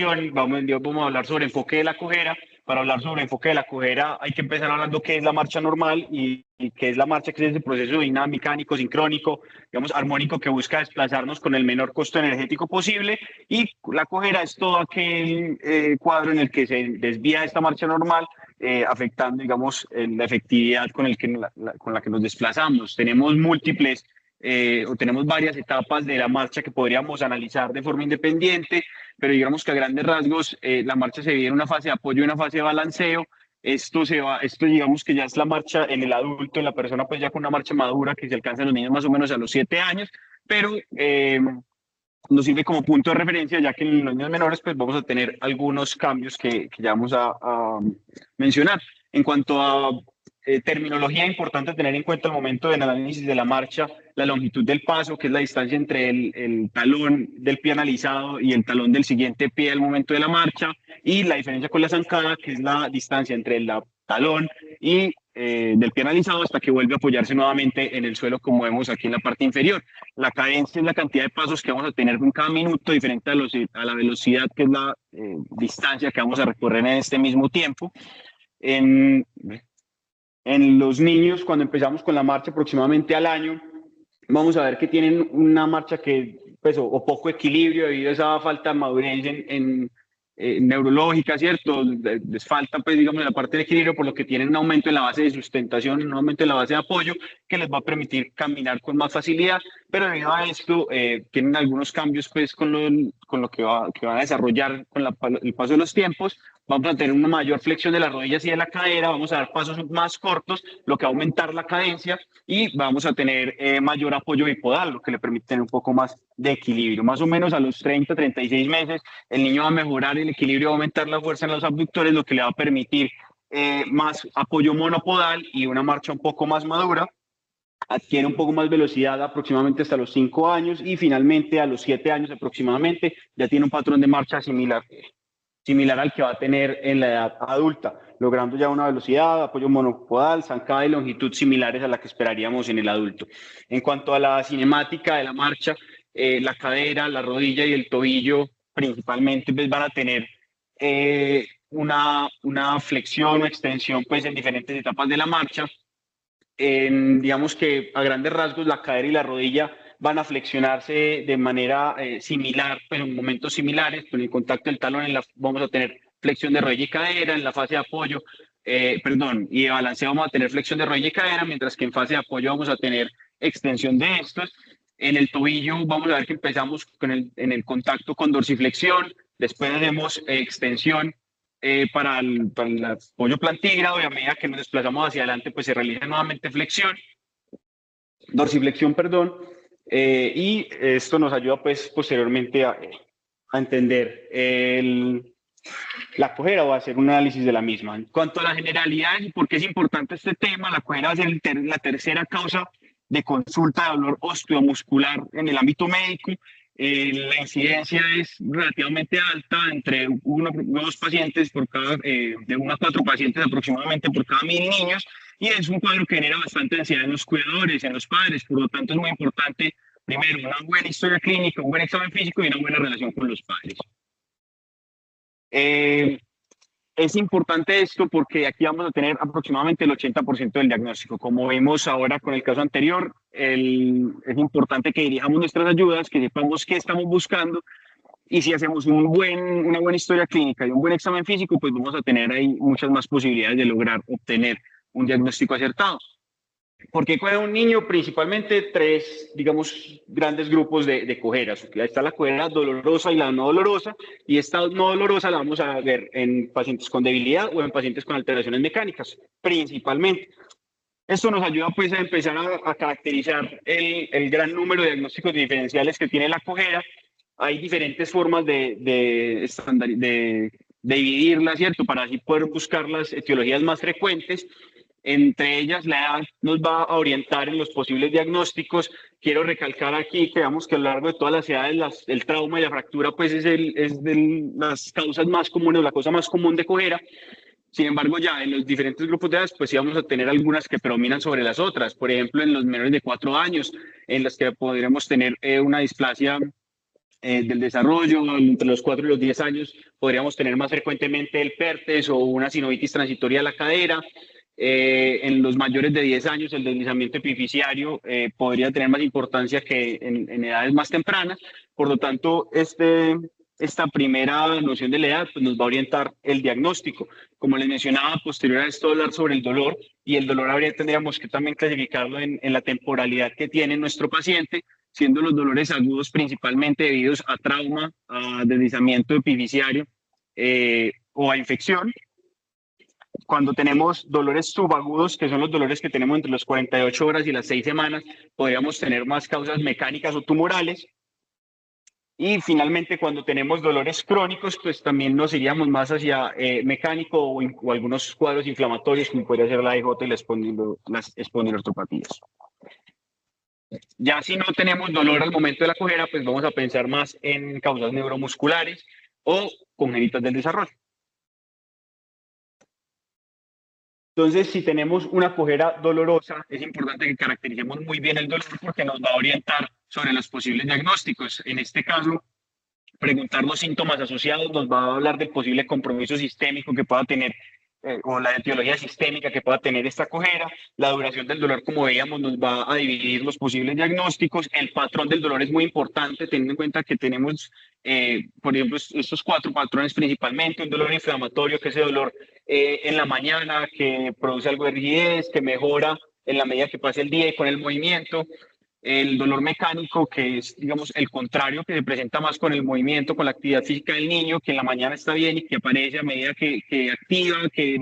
vamos a hablar sobre enfoque de la cojera. Para hablar sobre enfoque de la cojera hay que empezar hablando qué es la marcha normal y qué es la marcha, que es ese proceso dinámico, sincrónico, digamos, armónico, que busca desplazarnos con el menor costo energético posible. Y la cojera es todo aquel cuadro en el que se desvía esta marcha normal, afectando, digamos, la efectividad con la que nos desplazamos. Tenemos múltiples o tenemos varias etapas de la marcha que podríamos analizar de forma independiente, pero digamos que a grandes rasgos la marcha se divide en una fase de apoyo y una fase de balanceo. Esto digamos que ya es la marcha en el adulto, en la persona pues ya con una marcha madura que se alcanza en los niños más o menos a los 7 años, pero nos sirve como punto de referencia, ya que en los niños menores pues vamos a tener algunos cambios que ya vamos a mencionar. En cuanto a terminología, importante tener en cuenta el momento del análisis de la marcha, la longitud del paso, que es la distancia entre el talón del pie analizado y el talón del siguiente pie al momento de la marcha, y la diferencia con la zancada, que es la distancia entre el talón y del pie analizado hasta que vuelve a apoyarse nuevamente en el suelo, como vemos aquí en la parte inferior. La cadencia es la cantidad de pasos que vamos a tener en cada minuto, diferente a la velocidad, que es la distancia que vamos a recorrer en este mismo tiempo. En los niños, cuando empezamos con la marcha aproximadamente al año, vamos a ver que tienen una marcha que, pues, o poco equilibrio debido a esa falta de madurez neurológica, ¿cierto? Les falta, pues, digamos, la parte de equilibrio, por lo que tienen un aumento en la base de sustentación, un aumento en la base de apoyo, que les va a permitir caminar con más facilidad, pero debido a esto, tienen algunos cambios, pues, con lo que van a desarrollar con el paso de los tiempos. Vamos a tener una mayor flexión de las rodillas y de la cadera, vamos a dar pasos más cortos, lo que va a aumentar la cadencia, y vamos a tener mayor apoyo bipodal, lo que le permite tener un poco más de equilibrio. Más o menos a los 36 meses, el niño va a mejorar el equilibrio, va a aumentar la fuerza en los abductores, lo que le va a permitir más apoyo monopodal y una marcha un poco más madura. Adquiere un poco más velocidad aproximadamente hasta los 5 años, y finalmente a los 7 años aproximadamente ya tiene un patrón de marcha similar al que va a tener en la edad adulta, logrando ya una velocidad, apoyo monopodal, zancada y longitud similares a la que esperaríamos en el adulto. En cuanto a la cinemática de la marcha, la cadera, la rodilla y el tobillo principalmente pues, van a tener una flexión o extensión pues, en diferentes etapas de la marcha. Digamos que a grandes rasgos la cadera y la rodilla van a flexionarse de manera similar, pero en momentos similares. Con el contacto del talón vamos a tener flexión de rodilla y cadera. En la fase de apoyo, y de balanceo vamos a tener flexión de rodilla y cadera, mientras que en fase de apoyo vamos a tener extensión de estos. En el tobillo vamos a ver que empezamos en el contacto con dorsiflexión, después haremos extensión para el apoyo plantígrado, y a medida que nos desplazamos hacia adelante, pues se realiza nuevamente dorsiflexión, perdón, y esto nos ayuda pues posteriormente a entender la cojera o a hacer un análisis de la misma. En cuanto a la generalidad y por qué es importante este tema, la cojera va a ser la tercera causa de consulta de dolor osteomuscular en el ámbito médico. La incidencia es relativamente alta, entre 1 a 2 pacientes por cada, de 1 a 4 pacientes aproximadamente por cada 1000 niños, y es un cuadro que genera bastante ansiedad en los cuidadores, en los padres. Por lo tanto, es muy importante, primero, una buena historia clínica, un buen examen físico y una buena relación con los padres. Es importante esto porque aquí vamos a tener aproximadamente el 80% del diagnóstico. Como vimos ahora con el caso anterior, es importante que dirijamos nuestras ayudas, que sepamos qué estamos buscando, y si hacemos una buena historia clínica y un buen examen físico, pues vamos a tener ahí muchas más posibilidades de lograr obtener un diagnóstico acertado. ¿Por qué con un niño? Principalmente 3, digamos, grandes grupos de cojeras. Está la cojera dolorosa y la no dolorosa, y esta no dolorosa la vamos a ver en pacientes con debilidad o en pacientes con alteraciones mecánicas, principalmente. Esto nos ayuda pues a empezar a caracterizar el gran número de diagnósticos diferenciales que tiene la cojera. Hay diferentes formas de dividirla, ¿cierto? Para así poder buscar las etiologías más frecuentes. Entre ellas, la edad nos va a orientar en los posibles diagnósticos. Quiero recalcar aquí que veamos que a lo largo de todas las edades el trauma y la fractura pues es de las causas más comunes, la cosa más común de cojera. Sin embargo, ya en los diferentes grupos de edades, pues sí vamos a tener algunas que predominan sobre las otras. Por ejemplo, en los menores de 4 años, en las que podremos tener una displasia del desarrollo, entre los 4 y los 10 años, podríamos tener más frecuentemente el PERTES o una sinovitis transitoria de la cadera. En los mayores de 10 años, el deslizamiento epifisiario podría tener más importancia que en edades más tempranas. Por lo tanto, esta primera noción de la edad pues, nos va a orientar el diagnóstico. Como les mencionaba, posterior a esto hablar sobre el dolor, y el dolor tendríamos que también clasificarlo en la temporalidad que tiene nuestro paciente, siendo los dolores agudos principalmente debidos a trauma, a deslizamiento epifisiario o a infección. Cuando tenemos dolores subagudos, que son los dolores que tenemos entre las 48 horas y las 6 semanas, podríamos tener más causas mecánicas o tumorales. Y finalmente, cuando tenemos dolores crónicos, pues también nos iríamos más hacia mecánico o algunos cuadros inflamatorios, como podría ser la EJ y las espondiloartropatías. Ya si no tenemos dolor al momento de la cojera, pues vamos a pensar más en causas neuromusculares o congénitas del desarrollo. Entonces, si tenemos una cojera dolorosa, es importante que caractericemos muy bien el dolor porque nos va a orientar sobre los posibles diagnósticos. En este caso, preguntar los síntomas asociados nos va a hablar del posible compromiso sistémico que pueda tener o la etiología sistémica que pueda tener esta cojera. La duración del dolor, como veíamos, nos va a dividir los posibles diagnósticos. El patrón del dolor es muy importante, teniendo en cuenta que tenemos, por ejemplo, estos 4 patrones principalmente: un dolor inflamatorio, que es ese dolor en la mañana, que produce algo de rigidez, que mejora en la medida que pasa el día y con el movimiento. El dolor mecánico, que es, digamos, el contrario, que se presenta más con el movimiento, con la actividad física del niño, que en la mañana está bien y que aparece a medida que activa, que